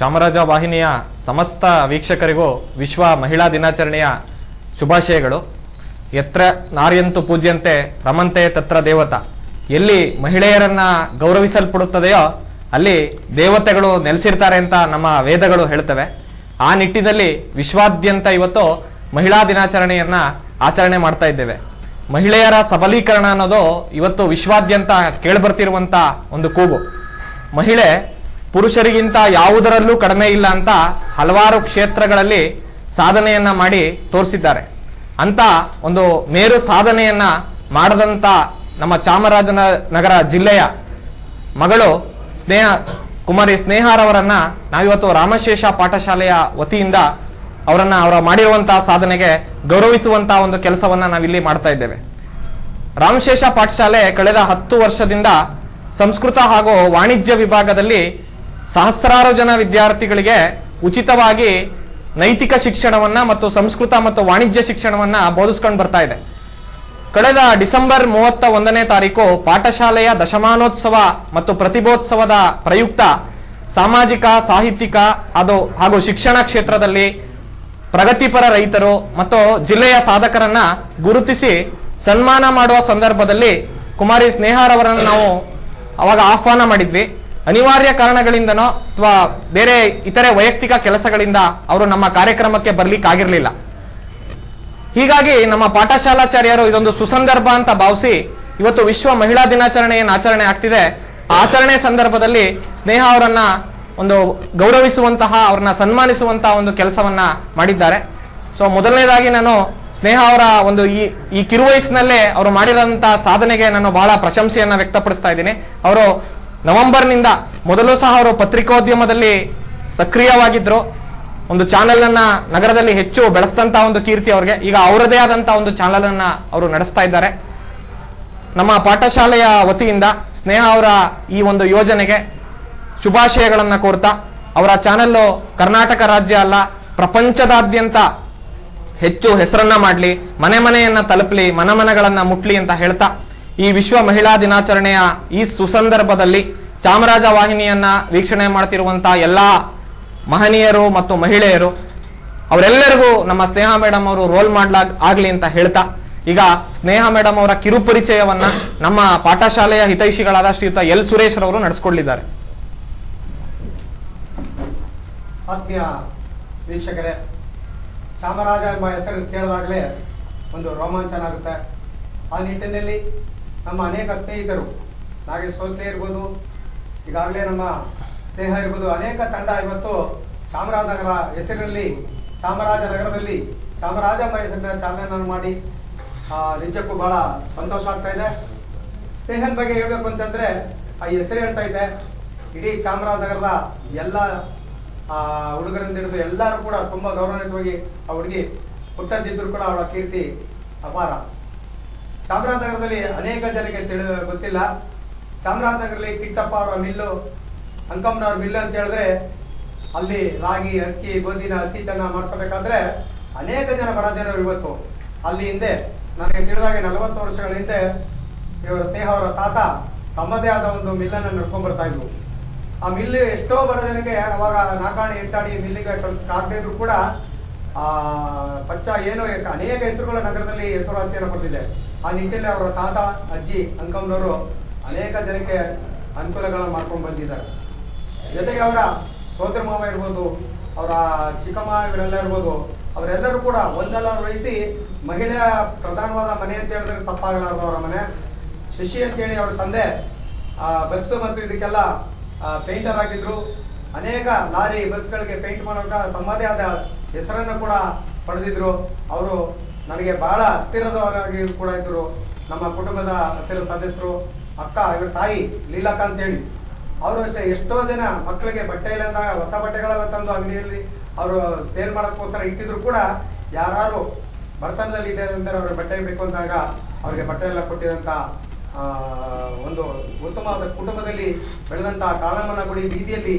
ಚಾಮರಾಜ ವಾಹಿನಿಯ ಸಮಸ್ತ ವೀಕ್ಷಕರಿಗೂ ವಿಶ್ವ ಮಹಿಳಾ ದಿನಾಚರಣೆಯ ಶುಭಾಶಯಗಳು. ಯತ್ರ ನಾರ್ಯಂತು ಪೂಜ್ಯಂತೆ ರಮಂತೆ ತತ್ರ ದೇವತಾ. ಎಲ್ಲಿ ಮಹಿಳೆಯರನ್ನ ಗೌರವಿಸಲ್ಪಡುತ್ತದೆಯೋ ಅಲ್ಲಿ ದೇವತೆಗಳು ನೆಲೆಸಿರ್ತಾರೆ ಅಂತ ನಮ್ಮ ವೇದಗಳು ಹೇಳ್ತವೆ. ಆ ನಿಟ್ಟಿನಲ್ಲಿ ವಿಶ್ವಾದ್ಯಂತ ಇವತ್ತು ಮಹಿಳಾ ದಿನಾಚರಣೆಯನ್ನ ಆಚರಣೆ ಮಾಡ್ತಾ ಇದ್ದೇವೆ. ಮಹಿಳೆಯರ ಸಬಲೀಕರಣ ಅನ್ನೋದು ಇವತ್ತು ವಿಶ್ವಾದ್ಯಂತ ಕೇಳಿಬರ್ತಿರುವಂತ ಒಂದು ಕೂಗು. ಮಹಿಳೆ ಪುರುಷರಿಗಿಂತ ಯಾವುದರಲ್ಲೂ ಕಡಿಮೆ ಇಲ್ಲ ಅಂತ ಹಲವಾರು ಕ್ಷೇತ್ರಗಳಲ್ಲಿ ಸಾಧನೆಯನ್ನ ಮಾಡಿ ತೋರಿಸಿದ್ದಾರೆ. ಒಂದು ಮೇರು ಸಾಧನೆಯನ್ನ ಮಾಡದಂತ ನಮ್ಮ ಚಾಮರಾಜನಗರ ಜಿಲ್ಲೆಯ ಮಗಳು ಕುಮಾರಿ ಸ್ನೇಹಾರವರನ್ನ ನಾವಿವತ್ತು ರಾಮಶೇಷ ಪಾಠಶಾಲೆಯ ವತಿಯಿಂದ ಅವರ ಮಾಡಿರುವಂತಹ ಸಾಧನೆಗೆ ಗೌರವಿಸುವಂತಹ ಒಂದು ಕೆಲಸವನ್ನ ನಾವಿಲ್ಲಿ ಮಾಡ್ತಾ ಇದ್ದೇವೆ. ರಾಮಶೇಷ ಪಾಠಶಾಲೆ ಕಳೆದ 10 ವರ್ಷದಿಂದ ಸಂಸ್ಕೃತ ಹಾಗೂ ವಾಣಿಜ್ಯ ವಿಭಾಗದಲ್ಲಿ ಸಹಸ್ರಾರು ಜನ ವಿದ್ಯಾರ್ಥಿಗಳಿಗೆ ಉಚಿತವಾಗಿ ನೈತಿಕ ಶಿಕ್ಷಣವನ್ನ ಮತ್ತು ಸಂಸ್ಕೃತ ಮತ್ತು ವಾಣಿಜ್ಯ ಶಿಕ್ಷಣವನ್ನ ಬೋಧಿಸ್ಕೊಂಡು ಬರ್ತಾ ಇದೆ. ಕಳೆದ ಡಿಸೆಂಬರ್ 31ನೇ ತಾರೀಕು ಪಾಠಶಾಲೆಯ ದಶಮಾನೋತ್ಸವ ಮತ್ತು ಪ್ರತಿಭೋತ್ಸವದ ಪ್ರಯುಕ್ತ ಸಾಮಾಜಿಕ, ಸಾಹಿತ್ಯಿಕ ಹಾಗೂ ಶಿಕ್ಷಣ ಕ್ಷೇತ್ರದಲ್ಲಿ ಪ್ರಗತಿಪರ ರೈತರು ಮತ್ತು ಜಿಲ್ಲೆಯ ಸಾಧಕರನ್ನ ಗುರುತಿಸಿ ಸನ್ಮಾನ ಮಾಡುವ ಸಂದರ್ಭದಲ್ಲಿ ಕುಮಾರಿ ಸ್ನೇಹಾರವರನ್ನು ನಾವು ಅವಾಗ ಆಹ್ವಾನ ಮಾಡಿದ್ವಿ. ಅನಿವಾರ್ಯ ಕಾರಣಗಳಿಂದನೋ ಅಥವಾ ಬೇರೆ ಇತರೆ ವೈಯಕ್ತಿಕ ಕೆಲಸಗಳಿಂದ ಅವರು ನಮ್ಮ ಕಾರ್ಯಕ್ರಮಕ್ಕೆ ಬರ್ಲಿಕ್ಕಾಗಿರ್ಲಿಲ್ಲ. ಹೀಗಾಗಿ ನಮ್ಮ ಪಾಠಶಾಲಾಚಾರ್ಯರು ಇದೊಂದು ಸುಸಂದರ್ಭ ಅಂತ ಭಾವಿಸಿ ಇವತ್ತು ವಿಶ್ವ ಮಹಿಳಾ ದಿನಾಚರಣೆ ಏನು ಆಚರಣೆ ಆಗ್ತಿದೆ, ಆಚರಣೆ ಸಂದರ್ಭದಲ್ಲಿ ಸ್ನೇಹ ಅವರನ್ನ ಒಂದು ಗೌರವಿಸುವಂತಹ, ಅವ್ರನ್ನ ಸನ್ಮಾನಿಸುವಂತಹ ಒಂದು ಕೆಲಸವನ್ನ ಮಾಡಿದ್ದಾರೆ. ಸೊ ಮೊದಲನೇದಾಗಿ ನಾನು ಸ್ನೇಹ ಅವರ ಒಂದು ಈ ಕಿರುವಯಸ್ಸಿನಲ್ಲೇ ಅವರು ಮಾಡಿರೋಂತಹ ಸಾಧನೆಗೆ ನಾನು ಬಹಳ ಪ್ರಶಂಸೆಯನ್ನ ವ್ಯಕ್ತಪಡಿಸ್ತಾ ಇದ್ದೀನಿ. ಅವರು ನವೆಂಬರ್ನಿಂದ ಮೊದಲು ಸಹ ಅವರು ಪತ್ರಿಕೋದ್ಯಮದಲ್ಲಿ ಸಕ್ರಿಯವಾಗಿದ್ರು. ಒಂದು ಚಾನೆಲ್ ಅನ್ನ ನಗರದಲ್ಲಿ ಹೆಚ್ಚು ಬೆಳೆಸಿದಂತ ಒಂದು ಕೀರ್ತಿ ಅವ್ರಿಗೆ. ಈಗ ಅವರದೇ ಆದಂತಹ ಒಂದು ಚಾನೆಲ್ ಅನ್ನ ಅವರು ನಡೆಸ್ತಾ ಇದ್ದಾರೆ. ನಮ್ಮ ಪಾಠಶಾಲೆಯ ವತಿಯಿಂದ ಸ್ನೇಹ ಅವರ ಈ ಒಂದು ಯೋಜನೆಗೆ ಶುಭಾಶಯಗಳನ್ನ ಕೋರ್ತಾ, ಅವರ ಚಾನೆಲ್ಲು ಕರ್ನಾಟಕ ರಾಜ್ಯ ಅಲ್ಲ ಪ್ರಪಂಚದಾದ್ಯಂತ ಹೆಚ್ಚು ಹೆಸರನ್ನ ಮಾಡಲಿ, ಮನೆ ಮನೆಯನ್ನ ತಲುಪಲಿ, ಮನಮನಗಳನ್ನ ಮುಟ್ಲಿ ಅಂತ ಹೇಳ್ತಾ, ಈ ವಿಶ್ವ ಮಹಿಳಾ ದಿನಾಚರಣೆಯ ಈ ಸುಸಂದರ್ಭದಲ್ಲಿ ಚಾಮರಾಜ ವಾಹಿನಿಯನ್ನ ವೀಕ್ಷಣೆ ಮಾಡ್ತಿರುವಂತಹ ಎಲ್ಲಾ ಮಹನೀಯರು ಮತ್ತು ಮಹಿಳೆಯರು ಅವರೆಲ್ಲರಿಗೂ ನಮ್ಮ ಸ್ನೇಹ ಮೇಡಮ್ ಅವರು ರೋಲ್ ಆಗ್ಲಿ ಅಂತ ಹೇಳ್ತಾ, ಈಗ ಸ್ನೇಹ ಮೇಡಮ್ ಅವರ ಕಿರು ಪರಿಚಯವನ್ನ ನಮ್ಮ ಪಾಠಶಾಲೆಯ ಹಿತೈಷಿಗಳಾದ ಶ್ರೀಯುತ ಎಲ್ ಸುರೇಶ್ ರವರು ನಡೆಸಿಕೊಳ್ಳಿದ್ದಾರೆ. ಆತ್ಮೀಯ ವೀಕ್ಷಕರೇ, ಚಾಮರಾಜ ಎಂಬ ಹೆಸರು ಕೇಳಿದಾಗಲೇ ಒಂದು ರೋಮಾಂಚನ ಆಗುತ್ತೆ. ಆ ನಿಟ್ಟಿನಲ್ಲಿ ನಮ್ಮ ಅನೇಕ ಸ್ನೇಹಿತರು, ನಾಗೇಶ್ ಸೋಸ್ಲೆ ಇರ್ಬೋದು, ಈಗಾಗಲೇ ನಮ್ಮ ಸ್ನೇಹ ಇರ್ಬೋದು, ಅನೇಕ ತಂಡ ಇವತ್ತು ಚಾಮರಾಜನಗರ ಹೆಸರಿನಲ್ಲಿ ಚಾಮರಾಜನಗರದಲ್ಲಿ ಚಾಮರಾಜ ಎಂಬ ಹೆಸರಿನ ಚಾಲನೆಯನ್ನು ಮಾಡಿ ನಿಜಕ್ಕೂ ಬಹಳ ಸಂತೋಷ ಆಗ್ತಾ ಇದೆ. ಸ್ನೇಹದ ಬಗ್ಗೆ ಹೇಳ್ಬೇಕು ಅಂತಂದ್ರೆ ಈ ಹೆಸರು ಹೇಳ್ತಾ ಇದೆ, ಇಡೀ ಚಾಮರಾಜನಗರದ ಎಲ್ಲ ಹುಡುಗರಿಂದ ಹಿಡಿದು ಎಲ್ಲರೂ ಕೂಡ ತುಂಬಾ ಗೌರವಾನ್ವಿತವಾಗಿ ಆ ಹುಡುಗಿ ಹುಟ್ಟದಿದ್ರು ಕೂಡ ಅವಳ ಕೀರ್ತಿ ಅಪಾರ. ಚಾಮರಾಜನಗರದಲ್ಲಿ ಅನೇಕ ಜನಕ್ಕೆ ಗೊತ್ತಿಲ್ಲ. ಚಾಮರಾಜನಗರದಲ್ಲಿ ಕಿಟ್ಟಪ್ಪ ಅವರ ಮಿಲ್ಲು, ಅಂಕಮ್ಮನವ್ರ ಮಿಲ್ಲು ಅಂತ ಹೇಳಿದ್ರೆ ಅಲ್ಲಿ ರಾಗಿ, ಅಕ್ಕಿ, ಗೋಧಿನ ಹಸಿಟ್ಟನ್ನ ಮಾಡ್ಕೋಬೇಕಾದ್ರೆ ಅನೇಕ ಜನ ಬಡ ಜನರು ಇವತ್ತು ಅಲ್ಲಿ ಹಿಂದೆ ನನಗೆ ತಿಳಿದಾಗೆ 40 ವರ್ಷಗಳ ಹಿಂದೆ ಇವರ ಸ್ನೇಹ ಅವರ ತಾತ ತಮ್ಮದೇ ಆದ ಒಂದು ಮಿಲ್ಲನ್ನು ನಡೆಸ್ಕೊಂಡ್ ಬರ್ತಾ ಇದ್ರು. ಆ ಮಿಲ್ಲು ಎಷ್ಟೋ ಬಡ ಜನಕ್ಕೆ ಅವಾಗ ನಾಕಾಣಿ ಎಂಟಾಣಿ ಮಿಲ್ಲಿಗೆ ಆಗದೇ ಇದ್ರು ಕೂಡ ಪಚ್ಚ ಏನೋ ಅನೇಕ ಹೆಸರುಗಳ ನಗರದಲ್ಲಿ ಹೆಸರುವಾಸಿಯನ್ನು ಪಡೆದಿದೆ. ಆ ನಿಟ್ಟಿನಲ್ಲಿ ಅವರ ತಾತ, ಅಜ್ಜಿ, ಅಂಕಮ್ಮನವರು ಅನೇಕ ಜನಕ್ಕೆ ಅನುಕೂಲಗಳನ್ನು ಮಾಡ್ಕೊಂಡು ಬಂದಿದ್ದಾರೆ. ಜೊತೆಗೆ ಅವರ ಸೋದರ ಮಾವ ಇರ್ಬೋದು, ಅವರ ಚಿಕ್ಕಮ್ಮ ಇವರೆಲ್ಲ ಇರ್ಬೋದು, ಅವರೆಲ್ಲರೂ ಕೂಡ ಒಂದಲ್ಲ ರೀತಿ ಮಹಿಳೆಯ ಪ್ರಧಾನವಾದ ಮನೆ ಅಂತ ಹೇಳಿದ್ರೆ ತಪ್ಪಾಗಲಾರದು. ಅವರ ಮನೆ ಶಶಿ ಅಂತೇಳಿ ಅವರ ತಂದೆ ಬಸ್ ಮತ್ತು ಇದಕ್ಕೆಲ್ಲ ಪೇಂಟರ್ ಆಗಿದ್ರು. ಅನೇಕ ಲಾರಿ ಬಸ್ಗಳಿಗೆ ಪೇಂಟ್ ಮಾಡೋಕ ತಮ್ಮದೇ ಆದ ಹೆಸರನ್ನು ಕೂಡ ಪಡೆದಿದ್ರು. ಅವರು ನನಗೆ ಬಹಳ ಹತ್ತಿರದವರಾಗಿ ಕೂಡ ಇದ್ರು. ನಮ್ಮ ಕುಟುಂಬದ ಹತ್ತಿರದ ಸದಸ್ಯರು, ಅಕ್ಕ, ಇವರ ತಾಯಿ ಲೀಲಾಕ್ಕ ಅಂತೇಳಿ, ಅವರು ಅಷ್ಟೇ ಎಷ್ಟೋ ಜನ ಮಕ್ಕಳಿಗೆ ಬಟ್ಟೆ ಇಲ್ಲ ಅಂದಾಗ ಹೊಸ ಬಟ್ಟೆಗಳೆಲ್ಲ ತಂದು ಅಂಗಡಿಯಲ್ಲಿ ಅವರು ಸೇಲ್ ಮಾಡೋಕ್ಕೋಸ್ಕರ ಇಟ್ಟಿದ್ರು ಕೂಡ ಯಾರು ಬಡತನದಲ್ಲಿ ಇದೆ ಅಂತಾರೆ ಅವ್ರಿಗೆ ಬಟ್ಟೆ ಬೇಕು ಅಂದಾಗ ಅವ್ರಿಗೆ ಬಟ್ಟೆ ಎಲ್ಲ ಕೊಟ್ಟಿದಂತ ಒಂದು ಉತ್ತಮವಾದ ಕುಟುಂಬದಲ್ಲಿ ಬೆಳೆದಂತಹ ಕಾಳಮ್ಮನ ಗುಡಿ ಬೀದಿಯಲ್ಲಿ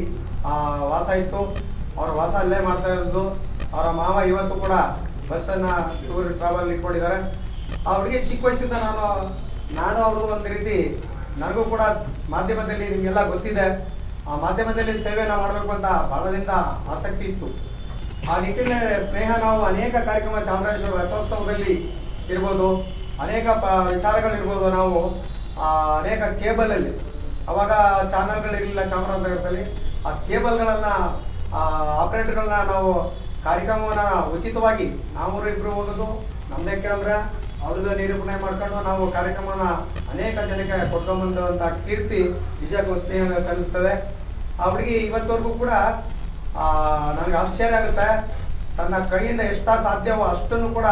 ವಾಸ ಇತ್ತು. ಅವ್ರ ವಾಸ ಅಲ್ಲೇ ಮಾಡ್ತಾ ಇರೋದು. ಅವರ ಮಾವ ಇವತ್ತು ಕೂಡ ಬಸ್ಸನ್ನ ಟೂರ್ ಟ್ರಾವೆಲ್ ಇಟ್ಕೊಂಡಿದ್ದಾರೆ. ಆ ಹುಡುಗಿ ಚಿಕ್ಕ ವಯಸ್ಸಿಂದ ನಾನು ಅವ್ರದ್ದು ಒಂದು ರೀತಿ ನನಗೂ ಕೂಡ ಮಾಧ್ಯಮದಲ್ಲಿ ನಿಮಗೆಲ್ಲ ಗೊತ್ತಿದೆ. ಆ ಮಾಧ್ಯಮದಲ್ಲಿ ಸೇವೆಯನ್ನು ಮಾಡಬೇಕು ಅಂತ ಬಹಳದಿಂದ ಆಸಕ್ತಿ ಇತ್ತು. ಆ ನಿಟ್ಟಿನಲ್ಲಿ ಸ್ನೇಹ ನಾವು ಅನೇಕ ಕಾರ್ಯಕ್ರಮ ಚಾಮರಾಜೇಶ್ವರ ರಥೋತ್ಸವದಲ್ಲಿ ಇರ್ಬೋದು, ಅನೇಕ ವಿಚಾರಗಳಿರ್ಬೋದು. ನಾವು ಅನೇಕ ಕೇಬಲಲ್ಲಿ ಅವಾಗ ಚಾನಲ್ಗಳಿರಲಿಲ್ಲ ಚಾಮರಾಜನಗರದಲ್ಲಿ, ಆ ಕೇಬಲ್ಗಳನ್ನು ಆಪರೇಟರ್ಗಳನ್ನ ನಾವು ಕಾರ್ಯಕ್ರಮವನ್ನು ಉಚಿತವಾಗಿ ನಾವೂರು ಇಬ್ಬರು ಹೋಗೋದು, ನಮ್ಮದೇ ಕ್ಯಾಮ್ರಾ ಅವ್ರದ್ದು ನಿರೂಪಣೆ ಮಾಡ್ಕೊಂಡು ನಾವು ಕಾರ್ಯಕ್ರಮನ ಅನೇಕ ಜನಕ್ಕೆ ಕೊಟ್ಕೊಂಡ್ಬಂದಂಥ ಕೀರ್ತಿ ನಿಜಕ್ಕೂ ಸ್ನೇಹ ಸಲ್ಲುತ್ತದೆ. ಆ ಹುಡುಗಿ ಇವತ್ತವರೆಗೂ ಕೂಡ ನನಗೆ ಆಶ್ಚರ್ಯ ಆಗುತ್ತೆ. ತನ್ನ ಕೈಯಿಂದ ಎಷ್ಟಾ ಸಾಧ್ಯವೋ ಅಷ್ಟನ್ನು ಕೂಡ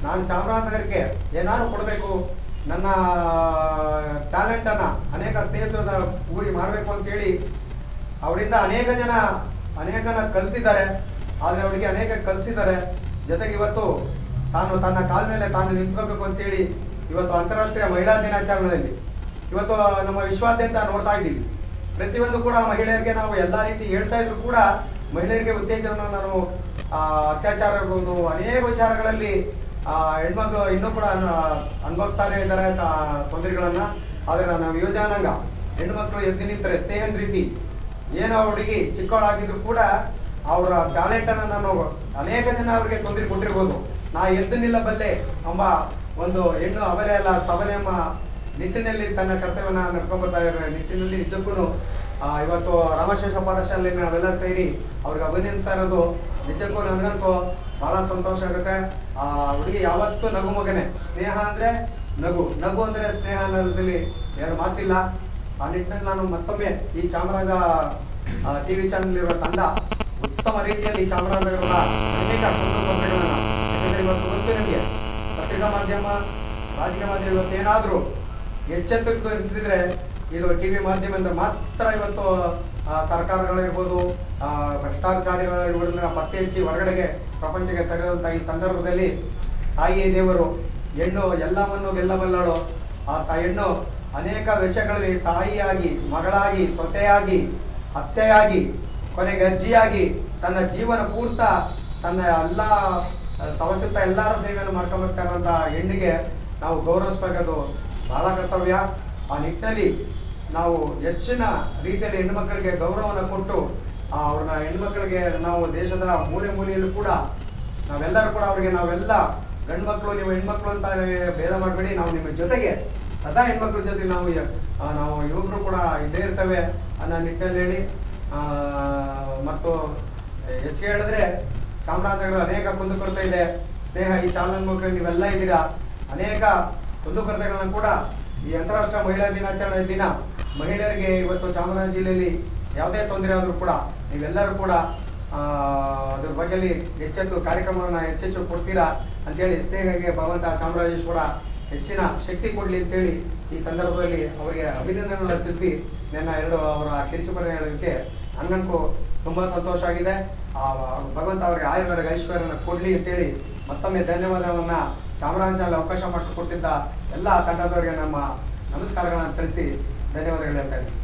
ನಾನು ಚಾಮರಾಜನಗರಕ್ಕೆ ಏನಾದ್ರು ಕೊಡಬೇಕು, ನನ್ನ ಟ್ಯಾಲೆಂಟನ್ನು ಅನೇಕ ಸ್ನೇಹಿತರನ್ನ ಕೂಡಿ ಮಾಡಬೇಕು ಅಂತೇಳಿ ಅವರಿಂದ ಅನೇಕನ ಕಲ್ತಿದ್ದಾರೆ. ಆದರೆ ಅವರಿಗೆ ಅನೇಕ ಕಲಿಸಿದ್ದಾರೆ. ಜೊತೆಗೆ ಇವತ್ತು ತಾನು ತನ್ನ ಕಾಲ ಮೇಲೆ ತಾನು ನಿಂತ್ಕೋಬೇಕು ಅಂತೇಳಿ ಇವತ್ತು ಅಂತಾರಾಷ್ಟ್ರೀಯ ಮಹಿಳಾ ದಿನಾಚರಣೆಯಲ್ಲಿ ಇವತ್ತು ನಮ್ಮ ವಿಶ್ವಾದ್ಯಂತ ನೋಡ್ತಾ ಇದ್ದೀವಿ. ಪ್ರತಿಯೊಂದು ಕೂಡ ಮಹಿಳೆಯರಿಗೆ ನಾವು ಎಲ್ಲ ರೀತಿ ಹೇಳ್ತಾ ಇದ್ರು ಕೂಡ ಮಹಿಳೆಯರಿಗೆ ಉತ್ತೇಜನವನ್ನು ನಾನು ಅತ್ಯಾಚಾರ ಇರ್ಬೋದು, ಅನೇಕ ವಿಚಾರಗಳಲ್ಲಿ ಹೆಣ್ಮಕ್ಳು ಇನ್ನೂ ಕೂಡ ಅನುಭವಿಸ್ತಾನೆ ಇದ್ದಾರೆ ತೊಂದರೆಗಳನ್ನ. ಆದರೆ ನಾವು ಯುವಜನಾಂಗ ಹೆಣ್ಮಕ್ಳು ಎದ್ದು ನಿಂತರೆ ಸ್ನೇಹದ ರೀತಿ ಏನೋ ಹುಡುಗಿ ಚಿಕ್ಕವಳಾಗಿದ್ರು ಕೂಡ ಅವರ ಟ್ಯಾಲೆಂಟನ್ನು ನಾನು ಅನೇಕ ಜನ ಅವರಿಗೆ ತೊಂದರೆ ಕೊಟ್ಟಿರ್ಬೋದು, ನಾ ಎದ್ದು ನಿಲ್ಲಬಲ್ಲೆ ಎಂಬ ಒಂದು ಹೆಣ್ಣು ಅವರೇ ಅಲ್ಲ ಸಬಲೆ ಎಂಬ ನಿಟ್ಟಿನಲ್ಲಿ ತನ್ನ ಕರ್ತವ್ಯವನ್ನು ನಡ್ಕೊಂಡ್ಬರ್ತಾ ಇರೋ ನಿಟ್ಟಿನಲ್ಲಿ ನಿಜಕ್ಕೂ ಇವತ್ತು ರಾಮಶೇಷ ಪಾಠಶಾಲೆ ನಾವೆಲ್ಲ ಸೇರಿ ಅವ್ರಿಗೆ ಅಭಿನಂದಿಸ್ತಾ ಇರೋದು ನಿಜಕ್ಕೂ ನನಗಂತೂ ಬಹಳ ಸಂತೋಷ ಆಗುತ್ತೆ. ಆ ಹುಡುಗಿ ಯಾವತ್ತೂ ನಗು ಮಗನೆ. ಸ್ನೇಹ ಅಂದ್ರೆ ನಗು, ನಗು ಅಂದ್ರೆ ಸ್ನೇಹ ಅನ್ನೋದ್ರಲ್ಲಿ ಎರಡು ಮಾತಿಲ್ಲ. ಆ ನಿಟ್ಟಿನಲ್ಲಿ ನಾನು ಮತ್ತೊಮ್ಮೆ ಈ ಚಾಮರಾಜ ಟಿವಿ ಚಾನೆಲ್ ಇರುವ ತಂಡ ಉತ್ತಮ ರೀತಿಯಲ್ಲಿ ಚಾಮರಾಜನಗರದ ಅನೇಕ ತೊಂದರೆಗಳನ್ನ, ಯಾಕಂದ್ರೆ ಇವತ್ತು ಗೊತ್ತು ನಿಮಗೆ ಪತ್ರಿಕಾ ಮಾಧ್ಯಮ, ರಾಜಕೀಯ ಮಾಧ್ಯಮ ಇವತ್ತು ಏನಾದರೂ ಎಚ್ಚೆತ್ತುಕೊಂಡು ಇರ್ತಿದ್ರೆ ಇದು ಟಿವಿ ಮಾಧ್ಯಮದಿಂದ ಮಾತ್ರ ಇವತ್ತು ಸರ್ಕಾರಗಳಿರ್ಬೋದು, ಭ್ರಷ್ಟಾಚಾರಿಗಳಿರ್ಬೋದನ್ನ ಪತ್ತೆ ಹಚ್ಚಿ ಹೊರಗಡೆಗೆ ಪ್ರಪಂಚಕ್ಕೆ ತೆಗೆದಂಥ ಈ ಸಂದರ್ಭದಲ್ಲಿ ತಾಯಿಯೇ ದೇವರು, ಹೆಣ್ಣು ಎಲ್ಲವನ್ನು ಗೆಲ್ಲಬಲ್ಲಳು. ಆ ಹೆಣ್ಣು ಅನೇಕ ವಿಷಯಗಳಲ್ಲಿ ತಾಯಿಯಾಗಿ, ಮಗಳಾಗಿ, ಸೊಸೆಯಾಗಿ, ಅತ್ತೆಯಾಗಿ, ಕೊನೆಗೆ ಅಜ್ಜಿಯಾಗಿ ತನ್ನ ಜೀವನ ಪೂರ್ತ ತನ್ನ ಎಲ್ಲ ಸಮಸ್ಯೆ ಎಲ್ಲರ ಸೇವೆಯನ್ನು ಮಾಡ್ಕೊಂಬರ್ತಾ ಇರುವಂಥ ಹೆಣ್ಣಿಗೆ ನಾವು ಗೌರವಿಸ್ಬೇಕದು ಬಹಳ ಕರ್ತವ್ಯ. ಆ ನಿಟ್ಟಿನಲ್ಲಿ ನಾವು ಹೆಚ್ಚಿನ ರೀತಿಯಲ್ಲಿ ಹೆಣ್ಣುಮಕ್ಕಳಿಗೆ ಗೌರವವನ್ನು ಕೊಟ್ಟು ಅವ್ರನ್ನ ಹೆಣ್ಮಕ್ಳಿಗೆ ನಾವು ದೇಶದ ಮೂಲೆ ಮೂಲೆಯಲ್ಲೂ ಕೂಡ ನಾವೆಲ್ಲರೂ ಕೂಡ ಅವ್ರಿಗೆ ನಾವೆಲ್ಲ ಗಂಡು ಮಕ್ಕಳು ನೀವು ಹೆಣ್ಮಕ್ಳು ಅಂತ ಭೇದ ಮಾಡಬೇಡಿ, ನಾವು ನಿಮ್ಮ ಜೊತೆಗೆ ಸದಾ ಹೆಣ್ಮಕ್ಳ ಜೊತೆ ನಾವು ಯುವಕರು ಕೂಡ ಇದ್ದೇ ಇರ್ತೇವೆ ಅನ್ನೋ ನಿಟ್ಟಿನಲ್ಲಿ ಹೇಳಿ, ಮತ್ತು ಹೆಚ್ಚಿಗೆ ಹೇಳಿದ್ರೆ ಚಾಮರಾಜನಗರ ಅನೇಕ ಕುಂದುಕೊರತೆ ಇದೆ. ಸ್ನೇಹ ಈ ಚಾನಲ್ ಮೂಲಕ ನೀವೆಲ್ಲ ಇದ್ದೀರಾ. ಅನೇಕ ಕುಂದುಕೊರತೆಗಳನ್ನ ಕೂಡ ಈ ಅಂತಾರಾಷ್ಟ್ರೀಯ ಮಹಿಳಾ ದಿನಾಚರಣೆ ದಿನ ಮಹಿಳೆಯರಿಗೆ ಇವತ್ತು ಚಾಮರಾಜನಗರ ಜಿಲ್ಲೆಯಲ್ಲಿ ಯಾವುದೇ ತೊಂದರೆ ಆದರೂ ಕೂಡ ನೀವೆಲ್ಲರೂ ಕೂಡ ಅದ್ರ ಬಗ್ಗೆ ಹೆಚ್ಚೆಚ್ಚು ಕಾರ್ಯಕ್ರಮವನ್ನು ಹೆಚ್ಚೆಚ್ಚು ಕೊಡ್ತೀರಾ ಅಂತೇಳಿ ಸ್ನೇಹಗೆ ಭಗವಂತ ಚಾಮರಾಜೇಶ್ವರ ಹೆಚ್ಚಿನ ಶಕ್ತಿ ಕೊಡಲಿ ಅಂತೇಳಿ ಈ ಸಂದರ್ಭದಲ್ಲಿ ಅವರಿಗೆ ಅಭಿನಂದನೆಗಳನ್ನು ಸಲ್ಲಿಸಿ ನನ್ನ ಅವರ ಕಿರುಚಿಪರ ಹೇಳೋದಕ್ಕೆ ನನಗಂತೂ ತುಂಬ ಸಂತೋಷ ಆಗಿದೆ. ಭಗವಂತ ಅವರಿಗೆ ಆಯುರ್ವೇದ ಐಶ್ವರ್ಯನ ಕೊಡಲಿ ಅಂತೇಳಿ ಮತ್ತೊಮ್ಮೆ ಧನ್ಯವಾದವನ್ನು ಚಾಮರಾಜನಲ್ಲಿ ಅವಕಾಶ ಮಾಡಿಕೊಟ್ಟಿದ್ದ ಎಲ್ಲ ತಂಡದವರಿಗೆ ನಮ್ಮ ನಮಸ್ಕಾರಗಳನ್ನು ತಿಳಿಸಿ ಧನ್ಯವಾದಗಳು ಹೇಳ್ತಾ ಇದ್ದೀನಿ.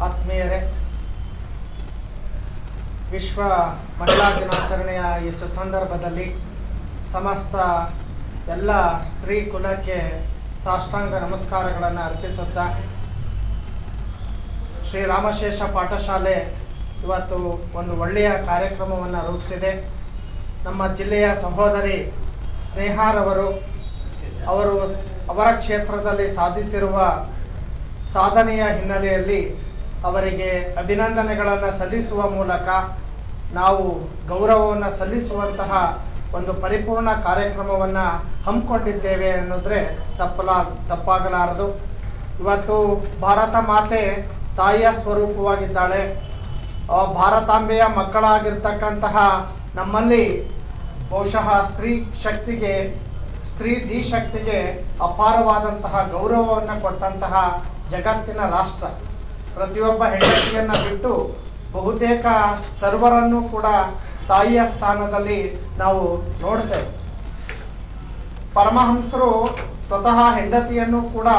ಆತ್ಮೀಯರೇ, ವಿಶ್ವ ಮಹಿಳಾ ದಿನಾಚರಣೆಯ ಈ ಸುಸಂದರ್ಭದಲ್ಲಿ ಸಮಸ್ತ ಎಲ್ಲ ಸ್ತ್ರೀ ಕುಲಕ್ಕೆ ಸಾಷ್ಟಾಂಗ ನಮಸ್ಕಾರಗಳನ್ನು ಅರ್ಪಿಸುತ್ತಾ, ಶ್ರೀರಾಮಶೇಷ ಪಾಠಶಾಲೆ ಇವತ್ತು ಒಂದು ಒಳ್ಳೆಯ ಕಾರ್ಯಕ್ರಮವನ್ನು ರೂಪಿಸಿದೆ. ನಮ್ಮ ಜಿಲ್ಲೆಯ ಸಹೋದರಿ ಸ್ನೇಹಾರವರು ಅವರ ಕ್ಷೇತ್ರದಲ್ಲಿ ಸಾಧಿಸಿರುವ ಸಾಧನೆಯ ಹಿನ್ನೆಲೆಯಲ್ಲಿ ಅವರಿಗೆ ಅಭಿನಂದನೆಗಳನ್ನು ಸಲ್ಲಿಸುವ ಮೂಲಕ ನಾವು ಗೌರವವನ್ನು ಸಲ್ಲಿಸುವಂತಹ ಒಂದು ಪರಿಪೂರ್ಣ ಕಾರ್ಯಕ್ರಮವನ್ನು ಹಮ್ಮಿಕೊಂಡಿದ್ದೇವೆ ಅನ್ನೋದ್ರೆ ತಪ್ಪಾಗಲಾರದು. ಇವತ್ತು ಭಾರತ ಮಾತೆ ತಾಯಿಯ ಸ್ವರೂಪವಾಗಿದ್ದಾಳೆ. ಭಾರತಾಂಬೆಯ ಮಕ್ಕಳಾಗಿರ್ತಕ್ಕಂತಹ ನಮ್ಮಲ್ಲಿ ಬಹುಶಃ ಸ್ತ್ರೀ ಶಕ್ತಿಗೆ ಅಪಾರವಾದಂತಹ ಗೌರವವನ್ನು ಕೊಟ್ಟಂತಹ ಜಗತ್ತಿನ ರಾಷ್ಟ್ರ. ಪ್ರತಿಯೊಬ್ಬ ಹೆಂಡತಿಯನ್ನು ಬಿಟ್ಟು ಬಹುತೇಕ ಸರ್ವರನ್ನು ಕೂಡ ತಾಯಿಯ ಸ್ಥಾನದಲ್ಲಿ ನಾವು ನೋಡ್ತೇವೆ. ಪರಮಹಂಸರು ಸ್ವತಃ ಹೆಂಡತಿಯನ್ನು ಕೂಡ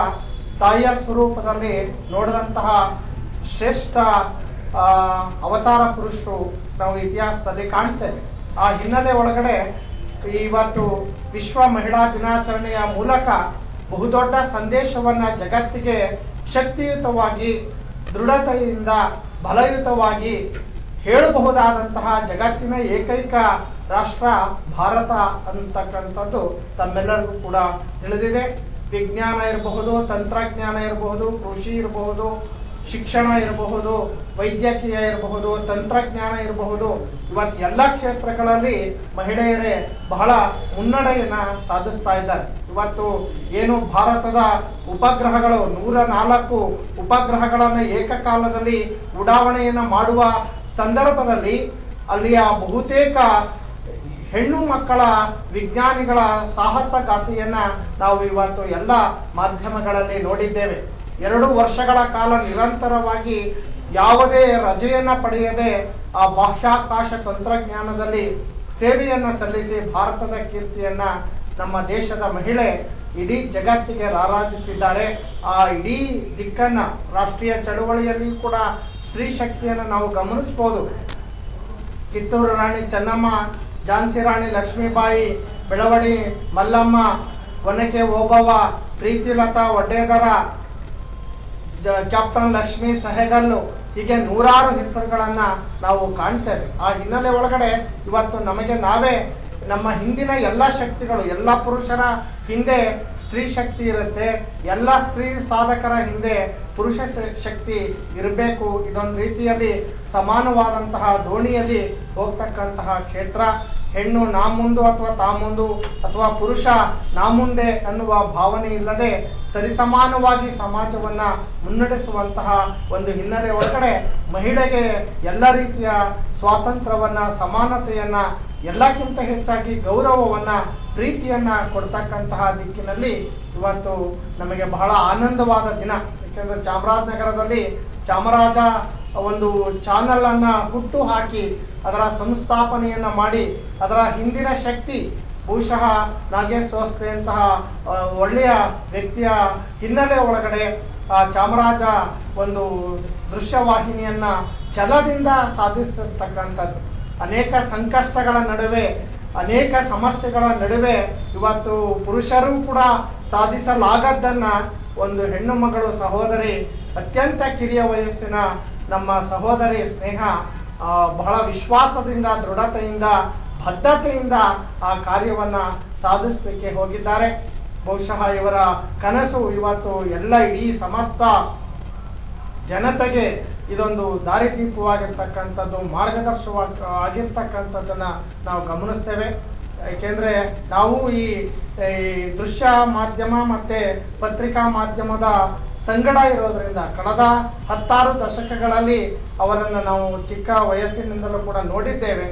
ತಾಯಿಯ ಸ್ವರೂಪದಲ್ಲಿ ನೋಡಿದಂತಹ ಶ್ರೇಷ್ಠ ಅವತಾರ ಪುರುಷರು ನಾವು ಇತಿಹಾಸದಲ್ಲಿ ಕಾಣ್ತೇವೆ. ಆ ಹಿನ್ನೆಲೆ ಒಳಗಡೆ ಇವತ್ತು ವಿಶ್ವ ಮಹಿಳಾ ದಿನಾಚರಣೆಯ ಮೂಲಕ ಬಹುದೊಡ್ಡ ಸಂದೇಶವನ್ನ ಜಗತ್ತಿಗೆ ಶಕ್ತಿಯುತವಾಗಿ ದೃಢತೆಯಿಂದ ಬಲಯುತವಾಗಿ ಹೇಳಬಹುದಾದಂತಹ ಜಗತ್ತಿನ ಏಕೈಕ ರಾಷ್ಟ್ರ ಭಾರತ ಅಂತಕ್ಕಂಥದ್ದು ತಮ್ಮೆಲ್ಲರಿಗೂ ಕೂಡ ತಿಳಿದಿದೆ. ವಿಜ್ಞಾನ ಇರಬಹುದು, ತಂತ್ರಜ್ಞಾನ ಇರಬಹುದು, ಕೃಷಿ ಇರಬಹುದು, ಶಿಕ್ಷಣ ಇರಬಹುದು, ವೈದ್ಯಕೀಯ ಇರಬಹುದು, ತಂತ್ರಜ್ಞಾನ ಇರಬಹುದು, ಇವತ್ತು ಎಲ್ಲ ಕ್ಷೇತ್ರಗಳಲ್ಲಿ ಮಹಿಳೆಯರೇ ಬಹಳ ಮುನ್ನಡೆಯನ್ನ ಸಾಧಿಸ್ತಾ ಇದ್ದಾರೆ. ಇವತ್ತು ಏನು ಭಾರತದ ಉಪಗ್ರಹಗಳು 104 ಉಪಗ್ರಹಗಳನ್ನು ಏಕಕಾಲದಲ್ಲಿ ಉಡಾವಣೆಯನ್ನು ಮಾಡುವ ಸಂದರ್ಭದಲ್ಲಿ ಅಲ್ಲಿಯ ಬಹುತೇಕ ಹೆಣ್ಣು ಮಕ್ಕಳ ವಿಜ್ಞಾನಿಗಳ ಸಾಹಸಗಾಥೆಯನ್ನ ನಾವು ಇವತ್ತು ಎಲ್ಲ ಮಾಧ್ಯಮಗಳಲ್ಲಿ ನೋಡಿದ್ದೇವೆ. 2 ವರ್ಷಗಳ ಕಾಲ ನಿರಂತರವಾಗಿ ಯಾವುದೇ ರಜೆಯನ್ನ ಪಡೆಯದೆ ಆ ಬಾಹ್ಯಾಕಾಶ ತಂತ್ರಜ್ಞಾನದಲ್ಲಿ ಸೇವೆಯನ್ನ ಸಲ್ಲಿಸಿ ಭಾರತದ ಕೀರ್ತಿಯನ್ನ ನಮ್ಮ ದೇಶದ ಮಹಿಳೆ ಇಡೀ ಜಗತ್ತಿಗೆ ರಾರಾಜಿಸಿದ್ದಾರೆ. ಆ ಇಡೀ ದಿಕ್ಕನ್ನ ರಾಷ್ಟ್ರೀಯ ಚಳುವಳಿಯಲ್ಲಿ ಕೂಡ ಸ್ತ್ರೀ ಶಕ್ತಿಯನ್ನು ನಾವು ಗಮನಿಸಬಹುದು. ಕಿತ್ತೂರು ರಾಣಿ ಚೆನ್ನಮ್ಮ, ಝಾನ್ಸಿ ರಾಣಿ ಲಕ್ಷ್ಮೀಬಾಯಿ, ಬೆಳವಡಿ ಮಲ್ಲಮ್ಮ, ಒನಕೆ ಓಬವ್ವ, ಪ್ರೀತಿಲತಾ ಒಡ್ಡೇದರ, ಕ್ಯಾಪ್ಟನ್ ಲಕ್ಷ್ಮೀ ಸಹಗಲ್ಲು, ಹೀಗೆ 100 ಹೆಸರುಗಳನ್ನ ನಾವು ಕಾಣ್ತೇವೆ. ಆ ಹಿನ್ನೆಲೆ ಒಳಗಡೆ ಇವತ್ತು ನಮಗೆ ನಾವೇ ನಮ್ಮ ಹಿಂದಿನ ಎಲ್ಲ ಶಕ್ತಿಗಳು, ಎಲ್ಲ ಪುರುಷರ ಹಿಂದೆ ಸ್ತ್ರೀ ಶಕ್ತಿ ಇರುತ್ತೆ, ಎಲ್ಲ ಸ್ತ್ರೀ ಸಾಧಕರ ಹಿಂದೆ ಪುರುಷ ಶಕ್ತಿ ಇರಬೇಕು. ಇದೊಂದು ರೀತಿಯಲ್ಲಿ ಸಮಾನವಾದಂತಹ ದೋಣಿಯಲ್ಲಿ ಹೋಗ್ತಕ್ಕಂತಹ ಕ್ಷೇತ್ರ. ಹೆಣ್ಣು ನಾ ಮುಂದು ಅಥವಾ ತಾ ಮುಂದು ಅಥವಾ ಪುರುಷ ನಾ ಮುಂದೆ ಅನ್ನುವ ಭಾವನೆ ಇಲ್ಲದೆ ಸರಿಸಮಾನವಾಗಿ ಸಮಾಜವನ್ನ ಮುನ್ನಡೆಸುವಂತಹ ಒಂದು ಹಿನ್ನೆಲೆ ಒಳಗಡೆ ಮಹಿಳೆಗೆ ಎಲ್ಲ ರೀತಿಯ ಸ್ವಾತಂತ್ರ್ಯವನ್ನ, ಸಮಾನತೆಯನ್ನ, ಎಲ್ಲಕ್ಕಿಂತ ಹೆಚ್ಚಾಗಿ ಗೌರವವನ್ನ, ಪ್ರೀತಿಯನ್ನ ಕೊಡ್ತಕ್ಕಂತಹ ದಿಕ್ಕಿನಲ್ಲಿ ಇವತ್ತು ನಮಗೆ ಬಹಳ ಆನಂದವಾದ ದಿನ. ಯಾಕೆಂದ್ರೆ ಚಾಮರಾಜನಗರದಲ್ಲಿ ಚಾಮರಾಜ ಒಂದು ಚಾನಲ್ ಅನ್ನ ಹುಟ್ಟು ಹಾಕಿ ಅದರ ಸಂಸ್ಥಾಪನೆಯನ್ನ ಮಾಡಿ ಅದರ ಹಿಂದಿನ ಶಕ್ತಿ ಬಹುಶಃ ನಾಗೇಶ್ ಅಂತಹ ಒಳ್ಳೆಯ ವ್ಯಕ್ತಿಯ ಹಿನ್ನೆಲೆ ಒಳಗಡೆ ಚಾಮರಾಜ ಒಂದು ದೃಶ್ಯವಾಹಿನಿಯನ್ನ ಛಲದಿಂದ ಸಾಧಿಸಿರ್ತಕ್ಕಂಥದ್ದು. ಅನೇಕ ಸಂಕಷ್ಟಗಳ ನಡುವೆ, ಅನೇಕ ಸಮಸ್ಯೆಗಳ ನಡುವೆ ಇವತ್ತು ಪುರುಷರು ಕೂಡ ಸಾಧಿಸಲಾಗದ್ದನ್ನ ಒಂದು ಹೆಣ್ಣು ಮಗಳು ಸಹೋದರಿ, ಅತ್ಯಂತ ಕಿರಿಯ ವಯಸ್ಸಿನ ನಮ್ಮ ಸಹೋದರಿ ಸ್ನೇಹ ಬಹಳ ವಿಶ್ವಾಸದಿಂದ, ದೃಢತೆಯಿಂದ, ಬದ್ಧತೆಯಿಂದ ಆ ಕಾರ್ಯವನ್ನ ಸಾಧಿಸಲಿಕ್ಕೆ ಹೋಗಿದ್ದಾರೆ. ಬಹುಶಃ ಇವರ ಕನಸು ಇವತ್ತು ಎಲ್ಲ ಇಡೀ ಸಮಸ್ತ ಜನತೆಗೆ ಇದೊಂದು ದಾರಿದೀಪವಾಗಿರ್ತಕ್ಕಂಥದ್ದು, ಮಾರ್ಗದರ್ಶಕ ಆಗಿರ್ತಕ್ಕಂಥದ್ದನ್ನ ನಾವು ಗಮನಿಸ್ತೇವೆ. ಏಕೆಂದರೆ ನಾವು ಈ ದೃಶ್ಯ ಮಾಧ್ಯಮ ಮತ್ತು ಪತ್ರಿಕಾ ಮಾಧ್ಯಮದ ಸಂಗಡ ಇರೋದ್ರಿಂದ ಕಳೆದ 10 ದಶಕಗಳಲ್ಲಿ ಅವರನ್ನು ನಾವು ಚಿಕ್ಕ ವಯಸ್ಸಿನಿಂದಲೂ ಕೂಡ ನೋಡಿದ್ದೇವೆ.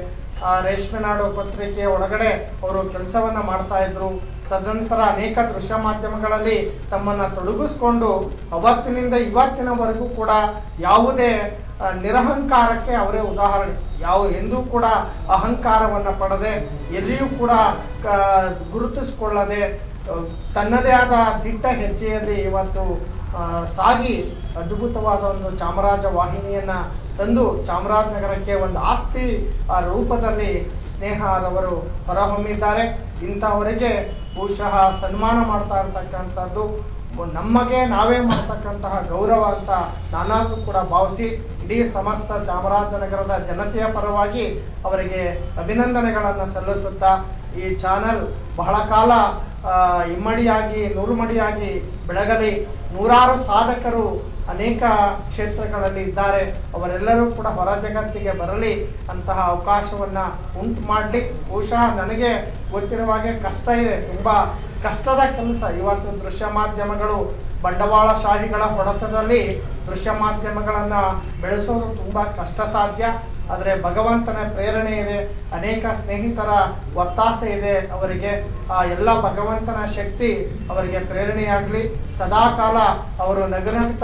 ರೇಷ್ಮೆ ನಾಡು ಪತ್ರಿಕೆಯ ಒಳಗಡೆ ಅವರು ಕೆಲಸವನ್ನು ಮಾಡ್ತಾ ಇದ್ರು. ತದನಂತರ ಅನೇಕ ದೃಶ್ಯ ಮಾಧ್ಯಮಗಳಲ್ಲಿ ತಮ್ಮನ್ನು ತೊಡಗಿಸ್ಕೊಂಡು ಅವತ್ತಿನಿಂದ ಇವತ್ತಿನವರೆಗೂ ಕೂಡ ಯಾವುದೇ ನಿರಹಂಕಾರಕ್ಕೆ ಅವರೇ ಉದಾಹರಣೆ. ಎಂದೂ ಕೂಡ ಅಹಂಕಾರವನ್ನು ಪಡೆದೆ, ಎಲ್ಲಿಯೂ ಕೂಡ ಗುರುತಿಸಿಕೊಳ್ಳದೆ ತನ್ನದೇ ಆದ ದಿಟ್ಟ ಹೆಜ್ಜೆಯಲ್ಲಿ ಇವತ್ತು ಸಾಗಿ ಅದ್ಭುತವಾದ ಒಂದು ಚಾಮರಾಜ ವಾಹಿನಿಯನ್ನ ತಂದು ಚಾಮರಾಜನಗರಕ್ಕೆ ಒಂದು ಆಸ್ತಿ ರೂಪದಲ್ಲಿ ಸ್ನೇಹರವರು ಹೊರಹೊಮ್ಮಿದ್ದಾರೆ. ಇಂಥವರಿಗೆ ಬಹುಶಃ ಸನ್ಮಾನ ಮಾಡ್ತಾ ಇರ್ತಕ್ಕಂಥದ್ದು ನಮಗೆ ನಾವೇ ಮಾಡ್ತಕ್ಕಂತಹ ಗೌರವ ಅಂತ ನಾನಾದರೂ ಕೂಡ ಭಾವಿಸಿ ಇಡೀ ಸಮಸ್ತ ಚಾಮರಾಜನಗರದ ಜನತೆಯ ಪರವಾಗಿ ಅವರಿಗೆ ಅಭಿನಂದನೆಗಳನ್ನು ಸಲ್ಲಿಸುತ್ತಾ ಈ ಚಾನಲ್ ಬಹಳ ಕಾಲ ಇಮ್ಮಡಿಯಾಗಿ ನೂರುಮಡಿಯಾಗಿ ಬೆಳಗಲಿ. 100 ಸಾಧಕರು ಅನೇಕ ಕ್ಷೇತ್ರಗಳಲ್ಲಿ ಇದ್ದಾರೆ. ಅವರೆಲ್ಲರೂ ಕೂಡ ಹೊರ ಜಗತ್ತಿಗೆ ಬರಲಿ ಅಂತಹ ಅವಕಾಶವನ್ನು ಉಂಟು ಮಾಡಲಿ. ಬಹುಶಃ ನನಗೆ ಗೊತ್ತಿರುವ ಹಾಗೆ ಕಷ್ಟ ಇದೆ, ತುಂಬ ಕಷ್ಟದ ಕೆಲಸ. ಇವತ್ತು ದೃಶ್ಯ ಮಾಧ್ಯಮಗಳು ಬಂಡವಾಳಶಾಹಿಗಳ ಹೊಡೆತದಲ್ಲಿ ದೃಶ್ಯ ಮಾಧ್ಯಮಗಳನ್ನು ಬೆಳೆಸೋದು ತುಂಬ ಕಷ್ಟ ಸಾಧ್ಯ. ಆದರೆ ಭಗವಂತನ ಪ್ರೇರಣೆ ಇದೆ, ಅನೇಕ ಸ್ನೇಹಿತರ ಒತ್ತಾಸೆ ಇದೆ ಅವರಿಗೆ. ಆ ಎಲ್ಲ ಭಗವಂತನ ಶಕ್ತಿ ಅವರಿಗೆ ಪ್ರೇರಣೆಯಾಗಲಿ. ಸದಾಕಾಲ ಅವರು ನಗನಗ್ತ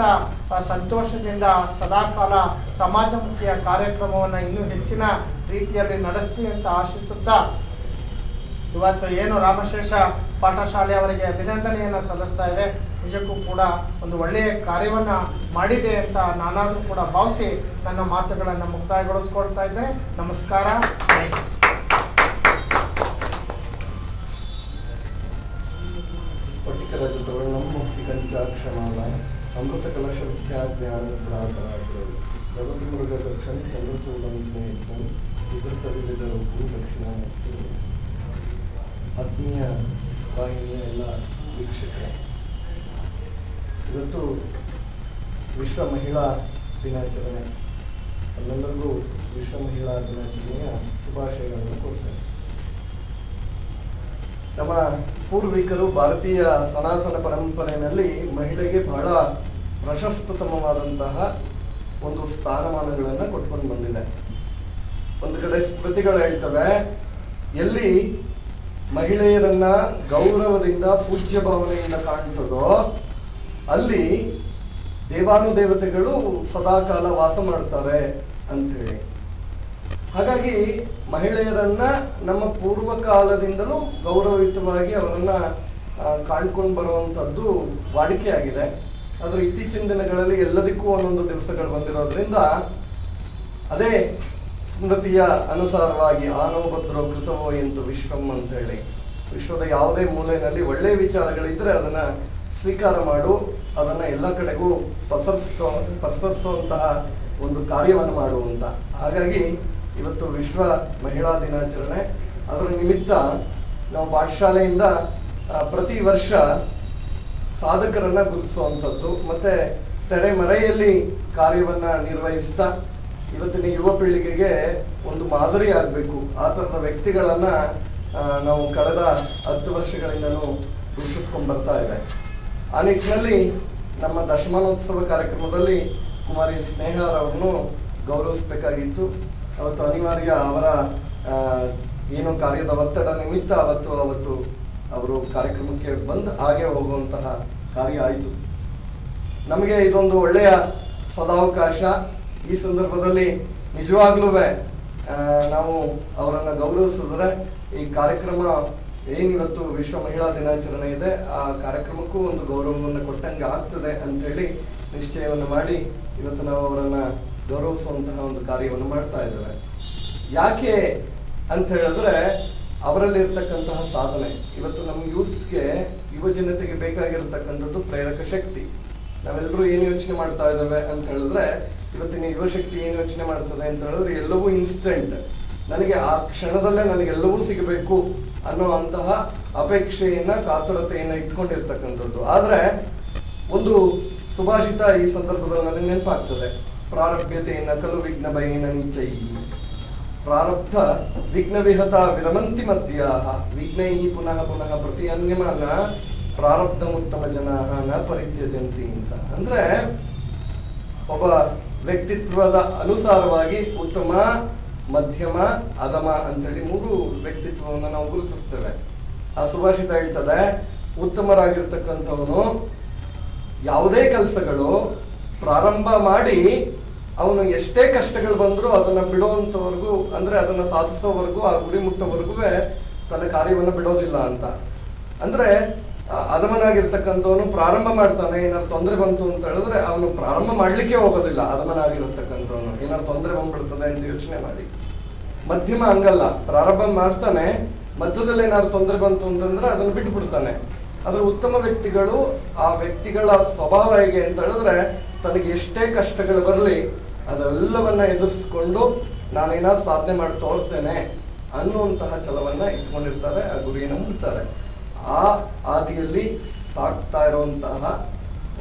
ಸಂತೋಷದಿಂದ ಸದಾಕಾಲ ಸಮಾಜಮುಖಿಯ ಕಾರ್ಯಕ್ರಮವನ್ನು ಇನ್ನೂ ಹೆಚ್ಚಿನ ರೀತಿಯಲ್ಲಿ ನಡೆಸಲಿ ಅಂತ ಆಶಿಸುತ್ತಾ ಇವತ್ತು ಏನು ರಾಮಶೇಷ ಪಾಠಶಾಲೆ ಅವರಿಗೆ ಅಭಿನಂದನೆಯನ್ನು ಸಲ್ಲಿಸ್ತಾ ಇದೆ. ನಿಜಕ್ಕೂ ಕೂಡ ಒಂದು ಒಳ್ಳೆಯ ಕಾರ್ಯವನ್ನು ಮಾಡಿದೆ ಅಂತ ನಾನಾದರೂ ಕೂಡ ಭಾವಿಸಿ ನನ್ನ ಮಾತುಗಳನ್ನು ಮುಕ್ತಾಯಗೊಳಿಸ್ಕೊಳ್ತಾ ಇದ್ದೇನೆ. ನಮಸ್ಕಾರ. ಪಂಚಾಕ್ಷಮಾಲ ಅಮೃತ ಕಲಶ ವಿದ್ಯಾಜ್ಞಾನ ಪುರಾತರಾಗ್ರಹ ಜಗದ್ಮೃಗ ದಕ್ಷಿಣ ಚಂದ್ರಚೂಡಂ ಸ್ನೇಹಿತಂ ವಿಧೃತ ವಿವಿಧ ರೂಪು ದಕ್ಷಿಣಾಮೂರ್ತಿ. ಆತ್ಮೀಯ ವಾಹಿನಿಯ ಎಲ್ಲ ವೀಕ್ಷಕರೇ, ಇವತ್ತು ವಿಶ್ವ ಮಹಿಳಾ ದಿನಾಚರಣೆ. ನಮ್ಮೆಲ್ಲರಿಗೂ ವಿಶ್ವ ಮಹಿಳಾ ದಿನಾಚರಣೆಯ ಶುಭಾಶಯಗಳನ್ನು ಕೊಡ್ತೇನೆ. ನಮ್ಮ ಪೂರ್ವಿಕರು ಭಾರತೀಯ ಸನಾತನ ಪರಂಪರೆಯಲ್ಲಿ ಮಹಿಳೆಗೆ ಬಹಳ ಪ್ರಶಸ್ತತಮವಾದಂತಹ ಒಂದು ಸ್ಥಾನಮಾನಗಳನ್ನು ಕೊಟ್ಕೊಂಡು ಬಂದಿದೆ. ಒಂದು ಕಡೆ ಸ್ಮೃತಿಗಳು ಹೇಳ್ತವೆ, ಎಲ್ಲಿ ಮಹಿಳೆಯರನ್ನ ಗೌರವದಿಂದ ಪೂಜ್ಯ ಭಾವನೆಯಿಂದ ಕಾಣ್ತದೋ ಅಲ್ಲಿ ದೇವಾನುದೇವತೆಗಳು ಸದಾಕಾಲ ವಾಸ ಮಾಡ್ತಾರೆ ಅಂಥೇಳಿ. ಹಾಗಾಗಿ ಮಹಿಳೆಯರನ್ನ ನಮ್ಮ ಪೂರ್ವ ಕಾಲದಿಂದಲೂ ಗೌರವಯುತವಾಗಿ ಅವರನ್ನ ಕಾಣ್ಕೊಂಡು ಬರುವಂಥದ್ದು ವಾಡಿಕೆಯಾಗಿದೆ. ಆದರೆ ಇತ್ತೀಚಿನ ದಿನಗಳಲ್ಲಿ ಎಲ್ಲದಕ್ಕೂ ಒಂದೊಂದು ದಿವಸಗಳು ಬಂದಿರೋದ್ರಿಂದ ಅದೇ ಸ್ಮೃತಿಯ ಅನುಸಾರವಾಗಿ ಆನೋ ಭದ್ರೋ ಕೃತವೋ ಎಂತು ವಿಶ್ವಂ ಅಂತ ಹೇಳಿ, ವಿಶ್ವದ ಯಾವುದೇ ಮೂಲೆಯಲ್ಲಿ ಒಳ್ಳೆಯ ವಿಚಾರಗಳಿದ್ರೆ ಅದನ್ನ ಸ್ವೀಕಾರ ಮಾಡು, ಅದನ್ನ ಎಲ್ಲ ಕಡೆಗೂ ಪಸರಿಸುವಂತಹ ಒಂದು ಕಾರ್ಯವನ್ನು ಮಾಡುವಂತ. ಹಾಗಾಗಿ ಇವತ್ತು ವಿಶ್ವ ಮಹಿಳಾ ದಿನಾಚರಣೆ. ಅದರ ನಿಮಿತ್ತ ನಾವು ಪಾಠಶಾಲೆಯಿಂದ ಪ್ರತಿ ವರ್ಷ ಸಾಧಕರನ್ನ ಗುರುತಿಸುವಂಥದ್ದು ಮತ್ತೆ ತೆರೆಮರೆಯಲ್ಲಿ ಕಾರ್ಯವನ್ನ ನಿರ್ವಹಿಸ್ತಾ ಇವತ್ತಿನ ಯುವ ಪೀಳಿಗೆಗೆ ಒಂದು ಮಾದರಿ ಆಗಬೇಕು, ಆ ಥರದ ವ್ಯಕ್ತಿಗಳನ್ನ ನಾವು ಕಳೆದ 10 ವರ್ಷಗಳಿಂದಲೂ ಗುರುತಿಸ್ಕೊಂಡು ಬರ್ತಾ ಇದೆ. ಆ ನಿಟ್ಟಿನಲ್ಲಿ ನಮ್ಮ ದಶಮಾನೋತ್ಸವ ಕಾರ್ಯಕ್ರಮದಲ್ಲಿ ಕುಮಾರಿ ಸ್ನೇಹರವ್ರನ್ನು ಗೌರವಿಸಬೇಕಾಗಿತ್ತು. ಅವತ್ತು ಅನಿವಾರ್ಯ, ಅವರ ಏನು ಕಾರ್ಯದ ಒತ್ತಡ ನಿಮಿತ್ತ ಅವತ್ತು ಅವರು ಕಾರ್ಯಕ್ರಮಕ್ಕೆ ಬಂದು ಹಾಗೆ ಹೋಗುವಂತಹ ಕಾರ್ಯ ಆಯಿತು. ನಮಗೆ ಇದೊಂದು ಒಳ್ಳೆಯ ಸದಾವಕಾಶ. ಈ ಸಂದರ್ಭದಲ್ಲಿ ನಿಜವಾಗ್ಲೂ ನಾವು ಅವರನ್ನು ಗೌರವಿಸಿದ್ರೆ ಈ ಕಾರ್ಯಕ್ರಮ ಏನಿವತ್ತು ವಿಶ್ವ ಮಹಿಳಾ ದಿನಾಚರಣೆ ಇದೆ ಆ ಕಾರ್ಯಕ್ರಮಕ್ಕೂ ಒಂದು ಗೌರವವನ್ನು ಕೊಟ್ಟಂಗೆ ಆಗ್ತದೆ ಅಂತೇಳಿ ನಿಶ್ಚಯವನ್ನು ಮಾಡಿ ಇವತ್ತು ನಾವು ಅವರನ್ನ ಗೌರವಿಸುವಂತಹ ಒಂದು ಕಾರ್ಯವನ್ನು ಮಾಡ್ತಾ ಇದ್ದೇವೆ. ಯಾಕೆ ಅಂತ ಹೇಳಿದ್ರೆ ಅವರಲ್ಲಿರ್ತಕ್ಕಂತಹ ಸಾಧನೆ. ಇವತ್ತು ನಮ್ಮ ಯೂತ್ಸ್ಗೆ, ಯುವ ಜನತೆಗೆ ಬೇಕಾಗಿರತಕ್ಕಂಥದ್ದು ಪ್ರೇರಕ ಶಕ್ತಿ. ನಾವೆಲ್ಲರೂ ಏನು ಯೋಚನೆ ಮಾಡ್ತಾ ಇದ್ದೇವೆ ಅಂತ ಹೇಳಿದ್ರೆ, ಇವತ್ತಿನ ಯುವ ಶಕ್ತಿ ಏನು ಯೋಚನೆ ಮಾಡ್ತದೆ ಅಂತ ಹೇಳಿದ್ರೆ ಎಲ್ಲವೂ ಇನ್ಸ್ಟೆಂಟ್, ನನಗೆ ಆ ಕ್ಷಣದಲ್ಲೇ ನನಗೆಲ್ಲವೂ ಸಿಗಬೇಕು ಅನ್ನೋ ಅಂತಹ ಅಪೇಕ್ಷೆಯನ್ನ, ಕಾತುರತೆಯನ್ನ ಇಟ್ಕೊಂಡಿರ್ತಕ್ಕಂಥದ್ದು. ಆದ್ರೆ ಒಂದು ಸುಭಾಷಿತ ಈ ಸಂದರ್ಭದಲ್ಲಿ ನನಗೆ ನೆನಪಾಗ್ತದೆ, ಪ್ರಾರಭ್ಯತೆಯನ್ನ ಕಲು ವಿಘ್ನ ಭಯೇನ ನಿಚೈ, ಪ್ರಾರಬ್ಧ ವಿಘ್ನ ವಿಹತ ವಿರಮಂತಿ ಮಧ್ಯಾಹ ವಿಘ್ನೈ ಪುನಃ ಪುನಃ ಪ್ರತಿ ಅನ್ಯಮಾನ ಪ್ರಾರಬ್ಧ ಉತ್ತಮ ಜನಾಹ ನ ಪರಿತ್ಯಜಂತಿ ಅಂತ. ಅಂದ್ರೆ ಒಬ್ಬ ವ್ಯಕ್ತಿತ್ವದ ಅನುಸಾರವಾಗಿ ಉತ್ತಮ, ಮಧ್ಯಮ, ಅಧಮ ಅಂತೇಳಿ 3 ವ್ಯಕ್ತಿತ್ವವನ್ನು ನಾವು ಗುರುತಿಸ್ತೇವೆ. ಆ ಸುಭಾಷಿತ ಹೇಳ್ತದೆ, ಉತ್ತಮರಾಗಿರ್ತಕ್ಕಂಥವನು ಯಾವುದೇ ಕೆಲಸಗಳು ಪ್ರಾರಂಭ ಮಾಡಿ ಅವನು ಎಷ್ಟೇ ಕಷ್ಟಗಳು ಬಂದರೂ ಅದನ್ನ ಬಿಡುವಂತವರೆಗೂ, ಅಂದ್ರೆ ಅದನ್ನ ಸಾಧಿಸೋವರೆಗೂ, ಆ ಗುರಿ ಮುಟ್ಟೋವರೆಗೂ ತನ್ನ ಕಾರ್ಯವನ್ನು ಬಿಡೋದಿಲ್ಲ ಅಂತ. ಅಂದ್ರೆ ಅಧಮನಾಗಿರ್ತಕ್ಕಂಥವನು ಪ್ರಾರಂಭ ಮಾಡ್ತಾನೆ, ಏನಾದ್ರು ತೊಂದರೆ ಬಂತು ಅಂತ ಹೇಳಿದ್ರೆ ಅವನು ಪ್ರಾರಂಭ ಮಾಡ್ಲಿಕ್ಕೆ ಹೋಗೋದಿಲ್ಲ. ಅಧಮನಾಗಿರತಕ್ಕಂಥವನು ಏನಾದ್ರು ತೊಂದರೆ ಬಂದ್ಬಿಡ್ತದೆ ಅಂತ ಯೋಚನೆ ಮಾಡಿ. ಮಧ್ಯಮ ಹಂಗಲ್ಲ, ಪ್ರಾರಂಭ ಮಾಡ್ತಾನೆ, ಮಧ್ಯದಲ್ಲಿ ಏನಾದ್ರು ತೊಂದರೆ ಬಂತು ಅಂತಂದ್ರೆ ಅದನ್ನು ಬಿಟ್ಟು ಬಿಡ್ತಾನೆ. ಆದ್ರೆ ಉತ್ತಮ ವ್ಯಕ್ತಿಗಳು, ಆ ವ್ಯಕ್ತಿಗಳ ಸ್ವಭಾವ ಹೇಗೆ ಅಂತ ಹೇಳಿದ್ರೆ ತನಗೆ ಎಷ್ಟೇ ಕಷ್ಟಗಳು ಬರಲಿ ಅದೆಲ್ಲವನ್ನ ಎದುರಿಸ್ಕೊಂಡು ನಾನೇನಾದ್ರು ಸಾಧನೆ ಮಾಡಿ ತೋರ್ತೇನೆ ಅನ್ನುವಂತಹ ಛಲವನ್ನ ಇಟ್ಕೊಂಡಿರ್ತಾರೆ, ಆ ಗುರಿಯನ್ನು ಮುಟ್ತಾರೆ. ಆ ಹಾದಿಯಲ್ಲಿ ಸಾಕ್ತಾ ಇರುವಂತಹ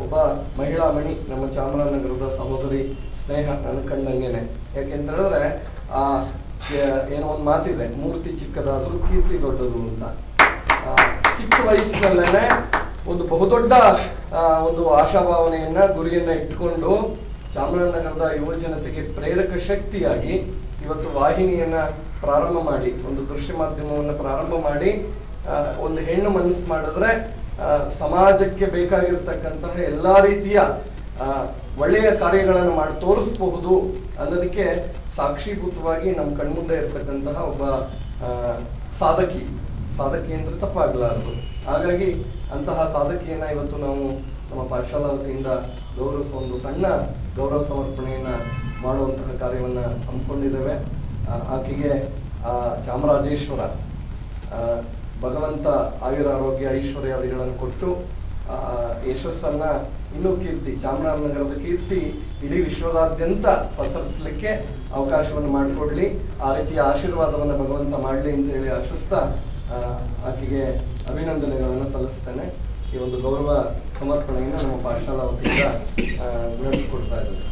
ಒಬ್ಬ ಮಹಿಳಾ ಮಣಿ ನಮ್ಮ ಚಾಮರಾಜನಗರದ ಸಹೋದರಿ ಸ್ನೇಹ ನನ್ನ ಕಣ್ಣಂಗೆನೆ. ಯಾಕೆಂತ ಹೇಳಿದ್ರೆ ಏನೋ ಒಂದು ಮಾತಿದೆ, ಮೂರ್ತಿ ಚಿಕ್ಕದಾದ್ರೂ ಕೀರ್ತಿ ದೊಡ್ಡದು ಅಂತ. ಚಿಕ್ಕ ವಯಸ್ಸಿನಲ್ಲೇನೆ ಒಂದು ಬಹುದೊಡ್ಡ ಒಂದು ಆಶಾಭಾವನೆಯನ್ನ, ಗುರಿಯನ್ನ ಇಟ್ಕೊಂಡು ಚಾಮರಾಜನಗರದ ಯುವ ಜನತೆಗೆ ಪ್ರೇರಕ ಶಕ್ತಿಯಾಗಿ ಇವತ್ತು ವಾಹಿನಿಯನ್ನ ಪ್ರಾರಂಭ ಮಾಡಿ, ಒಂದು ದೃಶ್ಯ ಮಾಧ್ಯಮವನ್ನು ಪ್ರಾರಂಭ ಮಾಡಿ, ಒಂದು ಹೆಣ್ಣು ಮನಸ್ಸು ಮಾಡಿದ್ರೆ ಸಮಾಜಕ್ಕೆ ಬೇಕಾಗಿರ್ತಕ್ಕಂತಹ ಎಲ್ಲಾ ರೀತಿಯ ಒಳ್ಳೆಯ ಕಾರ್ಯಗಳನ್ನು ಮಾಡಿ ತೋರಿಸಬಹುದು ಅನ್ನೋದಕ್ಕೆ ಸಾಕ್ಷೀಭೂತವಾಗಿ ನಮ್ಮ ಕಣ್ಮುಂದೆ ಇರ್ತಕ್ಕಂತಹ ಒಬ್ಬ ಸಾಧಕಿ ಅಂದ್ರೆ ತಪ್ಪಾಗಲಾರದು. ಹಾಗಾಗಿ ಅಂತಹ ಸಾಧಕಿಯನ್ನ ಇವತ್ತು ನಾವು ನಮ್ಮ ಪಾಠಶಾಲಾ ವತಿಯಿಂದ ಗೌರವಿಸುವ ಒಂದು ಸಣ್ಣ ಗೌರವ ಸಮರ್ಪಣೆಯನ್ನ ಮಾಡುವಂತಹ ಕಾರ್ಯವನ್ನ ಹಮ್ಮಿಕೊಂಡಿದ್ದೇವೆ. ಆಕೆಗೆ ಚಾಮರಾಜೇಶ್ವರ ಭಗವಂತ ಆಯುರಾರೋಗ್ಯ ಐಶ್ವರ್ಯಾದಿಗಳನ್ನು ಕೊಟ್ಟು ಯಶಸ್ಸನ್ನ ಇನ್ನೂ ಕೀರ್ತಿ, ಚಾಮರಾಜನಗರದ ಕೀರ್ತಿ ಇಡೀ ವಿಶ್ವದಾದ್ಯಂತ ಪಸರಿಸಲಿಕ್ಕೆ ಅವಕಾಶವನ್ನು ಮಾಡಿಕೊಡ್ಲಿ, ಆ ರೀತಿಯ ಆಶೀರ್ವಾದವನ್ನು ಭಗವಂತ ಮಾಡಲಿ ಅಂತ ಹೇಳಿ ಆಶಿಸ್ತಾ ಆಕೆಗೆ ಅಭಿನಂದನೆಗಳನ್ನು ಸಲ್ಲಿಸ್ತೇನೆ. ಈ ಒಂದು ಗೌರವ ಸಮರ್ಪಣೆಯನ್ನು ನಮ್ಮ ಪಾಠಶಾಲಾ ವತಿಯಿಂದ ನಡೆಸಿಕೊಡ್ತಾ ಇದ್ದೇವೆ.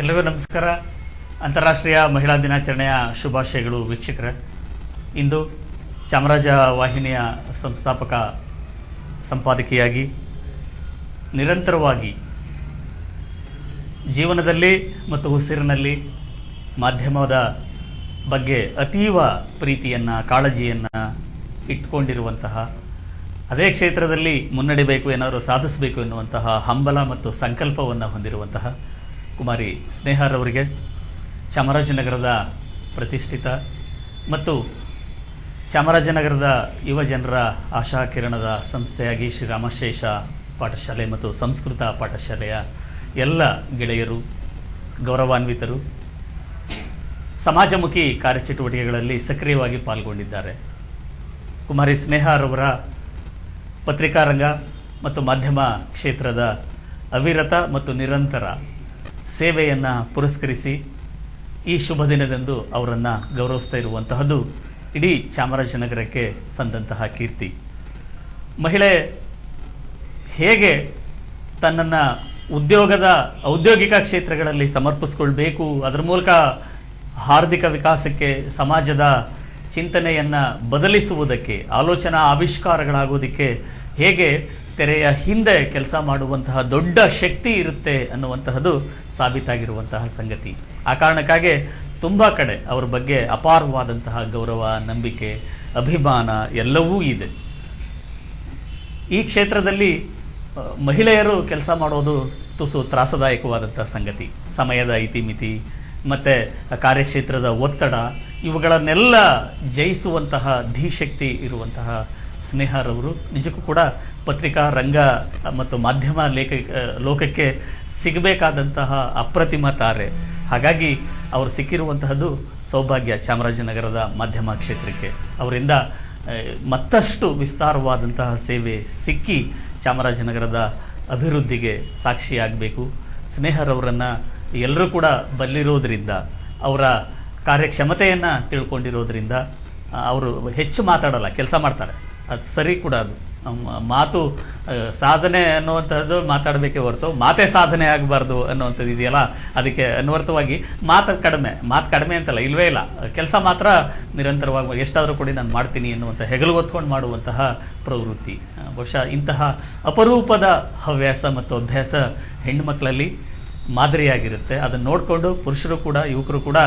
ಎಲ್ಲರಿಗೂ ನಮಸ್ಕಾರ. ಅಂತಾರಾಷ್ಟ್ರೀಯ ಮಹಿಳಾ ದಿನಾಚರಣೆಯ ಶುಭಾಶಯಗಳು ವೀಕ್ಷಕರೇ. ಇಂದು ಚಾಮರಾಜ ವಾಹಿನಿಯ ಸಂಸ್ಥಾಪಕ ಸಂಪಾದಕಿಯಾಗಿ ನಿರಂತರವಾಗಿ ಜೀವನದಲ್ಲಿ ಮತ್ತು ಉಸಿರಿನಲ್ಲಿ ಮಾಧ್ಯಮದ ಬಗ್ಗೆ ಅತೀವ ಪ್ರೀತಿಯನ್ನು, ಕಾಳಜಿಯನ್ನು ಇಟ್ಕೊಂಡಿರುವಂತಹ, ಅದೇ ಕ್ಷೇತ್ರದಲ್ಲಿ ಮುನ್ನಡೆಯಬೇಕು, ಏನಾದರೂ ಸಾಧಿಸಬೇಕು ಎನ್ನುವಂತಹ ಹಂಬಲ ಮತ್ತು ಸಂಕಲ್ಪವನ್ನು ಹೊಂದಿರುವಂತಹ ಕುಮಾರಿ ಸ್ನೇಹಾರವರಿಗೆ ಚಾಮರಾಜನಗರದ ಪ್ರತಿಷ್ಠಿತ ಮತ್ತು ಚಾಮರಾಜನಗರದ ಯುವ ಜನರ ಆಶಾ ಕಿರಣದ ಸಂಸ್ಥೆಯಾಗಿ ಶ್ರೀರಾಮಶೇಷ ಪಾಠಶಾಲೆ ಮತ್ತು ಸಂಸ್ಕೃತ ಪಾಠಶಾಲೆಯ ಎಲ್ಲ ಗೆಳೆಯರು, ಗೌರವಾನ್ವಿತರು ಸಮಾಜಮುಖಿ ಕಾರ್ಯಚಟುವಟಿಕೆಗಳಲ್ಲಿ ಸಕ್ರಿಯವಾಗಿ ಪಾಲ್ಗೊಂಡಿದ್ದಾರೆ. ಕುಮಾರಿ ಸ್ನೇಹಾರವರ ಪತ್ರಿಕಾರಂಗ ಮತ್ತು ಮಾಧ್ಯಮ ಕ್ಷೇತ್ರದ ಅವಿರತ ಮತ್ತು ನಿರಂತರ ಸೇವೆಯನ್ನು ಪುರಸ್ಕರಿಸಿ ಈ ಶುಭ ದಿನದಂದು ಅವರನ್ನು ಗೌರವಿಸ್ತಾ ಇರುವಂತಹದ್ದು ಇಡೀ ಚಾಮರಾಜನಗರಕ್ಕೆ ಸಂದಂತಹ ಕೀರ್ತಿ. ಮಹಿಳೆ ಹೇಗೆ ತನ್ನನ್ನು ಔದ್ಯೋಗಿಕ ಕ್ಷೇತ್ರಗಳಲ್ಲಿ ಸಮರ್ಪಿಸ್ಕೊಳ್ಬೇಕು, ಅದರ ಮೂಲಕ ಆರ್ಥಿಕ ವಿಕಾಸಕ್ಕೆ, ಸಮಾಜದ ಚಿಂತನೆಯನ್ನು ಬದಲಿಸುವುದಕ್ಕೆ, ಆಲೋಚನಾ ಆವಿಷ್ಕಾರಗಳಾಗೋದಕ್ಕೆ ಹೇಗೆ ತೆರೆಯ ಹಿಂದೆ ಕೆಲಸ ಮಾಡುವಂತಹ ದೊಡ್ಡ ಶಕ್ತಿ ಇರುತ್ತೆ ಅನ್ನುವಂತಹದ್ದು ಸಾಬೀತಾಗಿರುವಂತಹ ಸಂಗತಿ. ಆ ಕಾರಣಕ್ಕಾಗಿ ತುಂಬ ಕಡೆ ಅವರ ಬಗ್ಗೆ ಅಪಾರವಾದಂತಹ ಗೌರವ, ನಂಬಿಕೆ, ಅಭಿಮಾನ ಎಲ್ಲವೂ ಇದೆ. ಈ ಕ್ಷೇತ್ರದಲ್ಲಿ ಮಹಿಳೆಯರು ಕೆಲಸ ಮಾಡೋದು ತುಸು ತ್ರಾಸದಾಯಕವಾದಂಥ ಸಂಗತಿ. ಸಮಯದ ಇತಿಮಿತಿ, ಮತ್ತು ಕಾರ್ಯಕ್ಷೇತ್ರದ ಒತ್ತಡ ಇವುಗಳನ್ನೆಲ್ಲ ಜಯಿಸುವಂತಹ ಧೀಶಕ್ತಿ ಇರುವಂತಹ ಸ್ನೇಹರವರು ನಿಜಕ್ಕೂ ಕೂಡ ಪತ್ರಿಕಾ ರಂಗ ಮತ್ತು ಮಾಧ್ಯಮ ಲೋಕಕ್ಕೆ ಸಿಗಬೇಕಾದಂತಹ ಅಪ್ರತಿಮ ತಾರೆ. ಹಾಗಾಗಿ ಅವರು ಸಿಕ್ಕಿರುವಂತಹದ್ದು ಸೌಭಾಗ್ಯ ಚಾಮರಾಜನಗರದ ಮಾಧ್ಯಮ ಕ್ಷೇತ್ರಕ್ಕೆ. ಅವರಿಂದ ಮತ್ತಷ್ಟು ವಿಸ್ತಾರವಾದಂತಹ ಸೇವೆ ಸಿಕ್ಕಿ ಚಾಮರಾಜನಗರದ ಅಭಿವೃದ್ಧಿಗೆ ಸಾಕ್ಷಿಯಾಗಬೇಕು. ಸ್ನೇಹರವರನ್ನು ಎಲ್ಲರೂ ಕೂಡ ಬಲ್ಲಿರೋದ್ರಿಂದ, ಅವರ ಕಾರ್ಯಕ್ಷಮತೆಯನ್ನು ತಿಳ್ಕೊಂಡಿರೋದ್ರಿಂದ ಅವರು ಹೆಚ್ಚು ಮಾತಾಡಲ್ಲ, ಕೆಲಸ ಮಾಡ್ತಾರೆ. ಅದು ಸರಿ ಕೂಡ. ಅದು ಮಾತು ಸಾಧನೆ ಅನ್ನುವಂಥದ್ದು ಮಾತಾಡಬೇಕೇ ಹೊರತು ಮಾತೇ ಸಾಧನೆ ಆಗಬಾರ್ದು ಅನ್ನುವಂಥದ್ದು ಇದೆಯಲ್ಲ, ಅದಕ್ಕೆ ಅನ್ವರ್ಥವಾಗಿ ಮಾತು ಕಡಿಮೆ ಅಂತಲ್ಲ, ಇಲ್ವೇ ಇಲ್ಲ. ಕೆಲಸ ಮಾತ್ರ ನಿರಂತರವಾಗಿ ಎಷ್ಟಾದರೂ ಕೂಡ ನಾನು ಮಾಡ್ತೀನಿ ಎನ್ನುವಂಥ ಹೆಗಲು ಹೊತ್ಕೊಂಡು ಮಾಡುವಂತಹ ಪ್ರವೃತ್ತಿ. ಬಹುಶಃ ಇಂತಹ ಅಪರೂಪದ ಹವ್ಯಾಸ ಮತ್ತು ಅಭ್ಯಾಸ ಹೆಣ್ಣುಮಕ್ಕಳಲ್ಲಿ ಮಾದರಿಯಾಗಿರುತ್ತೆ. ಅದನ್ನು ನೋಡಿಕೊಂಡು ಪುರುಷರು ಕೂಡ ಯುವಕರು ಕೂಡ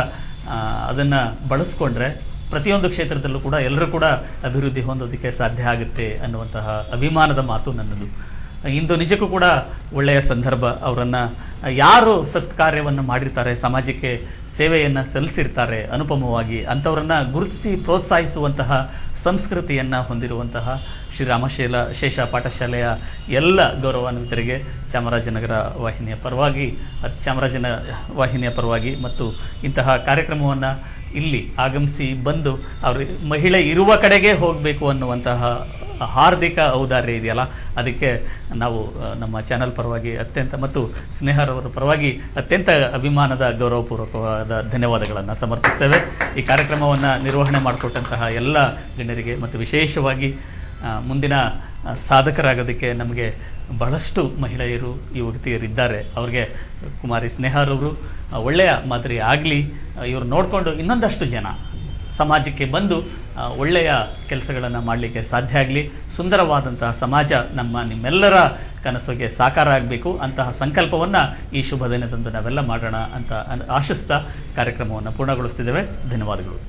ಅದನ್ನು ಬಳಸ್ಕೊಂಡ್ರೆ ಪ್ರತಿಯೊಂದು ಕ್ಷೇತ್ರದಲ್ಲೂ ಕೂಡ ಎಲ್ಲರೂ ಕೂಡ ಅಭಿವೃದ್ಧಿ ಹೊಂದೋದಕ್ಕೆ ಸಾಧ್ಯ ಆಗುತ್ತೆ ಅನ್ನುವಂತಹ ಅಭಿಮಾನದ ಮಾತು ನನ್ನದು. ಇಂದು ನಿಜಕ್ಕೂ ಕೂಡ ಒಳ್ಳೆಯ ಸಂದರ್ಭ. ಅವರನ್ನು ಯಾರು ಸತ್ಕಾರ್ಯವನ್ನು ಮಾಡಿರ್ತಾರೆ, ಸಮಾಜಕ್ಕೆ ಸೇವೆಯನ್ನು ಸಲ್ಲಿಸಿರ್ತಾರೆ ಅನುಪಮವಾಗಿ, ಅಂಥವರನ್ನು ಗುರುತಿಸಿ ಪ್ರೋತ್ಸಾಹಿಸುವಂತಹ ಸಂಸ್ಕೃತಿಯನ್ನು ಹೊಂದಿರುವಂತಹ ಶ್ರೀರಾಮಶೇಲ ಶೇಷ ಪಾಠಶಾಲೆಯ ಎಲ್ಲ ಗೌರವಾನ್ವಿತರಿಗೆ ಚಾಮರಾಜನಗರ ವಾಹಿನಿಯ ಪರವಾಗಿ ಮತ್ತು ಇಂತಹ ಕಾರ್ಯಕ್ರಮವನ್ನು ಇಲ್ಲಿ ಆಗಮಿಸಿ ಬಂದು ಅವರು ಮಹಿಳೆ ಇರುವ ಕಡೆಗೆ ಹೋಗಬೇಕು ಅನ್ನುವಂತಹ ಹಾರ್ದಿಕ ಔದಾರ್ಯ ಇದೆಯಲ್ಲ, ಅದಕ್ಕೆ ನಾವು ನಮ್ಮ ಚಾನೆಲ್ ಪರವಾಗಿ ಅತ್ಯಂತ ಮತ್ತು ಸ್ನೇಹರವರ ಪರವಾಗಿ ಅತ್ಯಂತ ಅಭಿಮಾನದ ಗೌರವಪೂರ್ವಕವಾದ ಧನ್ಯವಾದಗಳನ್ನು ಸಮರ್ಪಿಸ್ತೇವೆ. ಈ ಕಾರ್ಯಕ್ರಮವನ್ನು ನಿರ್ವಹಣೆ ಮಾಡಿಕೊಟ್ಟಂತಹ ಎಲ್ಲ ಗಣ್ಯರಿಗೆ ಮತ್ತು ವಿಶೇಷವಾಗಿ ಮುಂದಿನ ಸಾಧಕರಾಗೋದಕ್ಕೆ ನಮಗೆ ಬಹಳಷ್ಟು ಮಹಿಳೆಯರು ಯುವತಿಯರಿದ್ದಾರೆ. ಅವ್ರಿಗೆ ಕುಮಾರಿ ಸ್ನೇಹರವರು ಒಳ್ಳೆಯ ಮಾದರಿ ಆಗಲಿ. ಇವರು ನೋಡಿಕೊಂಡು ಇನ್ನೊಂದಷ್ಟು ಜನ ಸಮಾಜಕ್ಕೆ ಬಂದು ಒಳ್ಳೆಯ ಕೆಲಸಗಳನ್ನು ಮಾಡಲಿಕ್ಕೆ ಸಾಧ್ಯ ಆಗಲಿ. ಸುಂದರವಾದಂತಹ ಸಮಾಜ ನಿಮ್ಮೆಲ್ಲರ ಕನಸಿಗೆ ಸಾಕಾರ ಆಗಬೇಕು. ಅಂತಹ ಸಂಕಲ್ಪವನ್ನು ಈ ಶುಭ ದಿನದಂದು ನಾವೆಲ್ಲ ಮಾಡೋಣ ಅಂತ ಆಶಿಸ್ತಾ ಕಾರ್ಯಕ್ರಮವನ್ನು ಪೂರ್ಣಗೊಳಿಸ್ತಿದ್ದೇವೆ. ಧನ್ಯವಾದಗಳು.